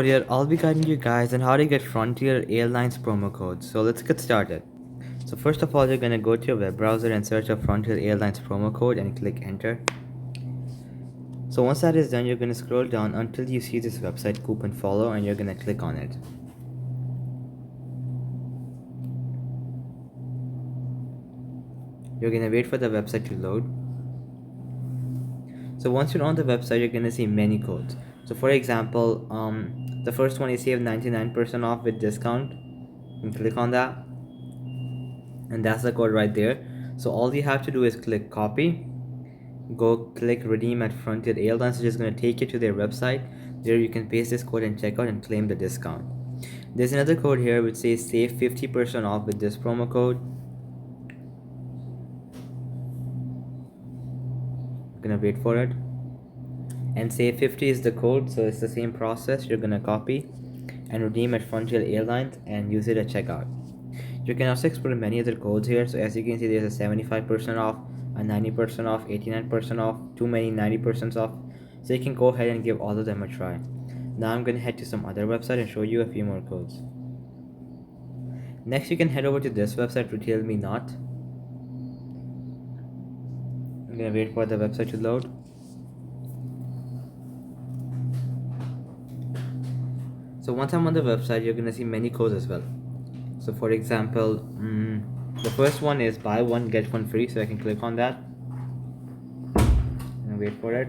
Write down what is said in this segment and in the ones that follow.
Here, I'll be guiding you guys on how to get Frontier Airlines promo code. So let's get started. So first of all, you're gonna go to your web browser and search a Frontier Airlines promo code and click enter. So once that is done, you're gonna scroll down until you see this website coupon follow and you're gonna click on it. You're gonna wait for the website to load. So once you're on the website, you're gonna see many codes. So for example, the first one is save 99% off with discount. You can click on that, and that's the code right there. So all you have to do is click copy, go click redeem at Frontier Airlines, which is going to take you to their website. There you can paste this code and check out and claim the discount. There's another code here which says save 50% off with this promo code. I'm gonna wait for it, and save 50 is the code, so it's the same process. You're gonna copy and redeem at Frontier Airlines and use it at checkout. You can also explore many other codes here. So as you can see, there's a 75% off, a 90% off, 89% off, too many 90% off. So you can go ahead and give all of them a try. Now I'm going to head to some other website and show you a few more codes. Next, you can head over to this website, Retail Me Not. I'm going to wait for the website to load. So once I'm on the website, you're going to see many codes as well. So for example, the first one is buy one get one free, so I can click on that and wait for it.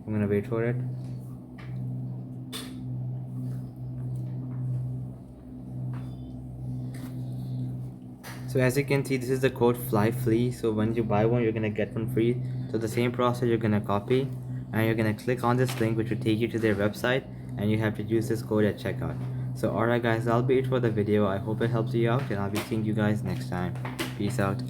I'm gonna wait for it. So as you can see, this is the code FLYFLEA. So when you buy one, you're gonna get one free. So the same process, you're gonna copy and you're gonna click on this link, which will take you to their website, and you have to use this code at checkout. So alright guys, that'll be it for the video. I hope it helps you out, and I'll be seeing you guys next time. Peace out.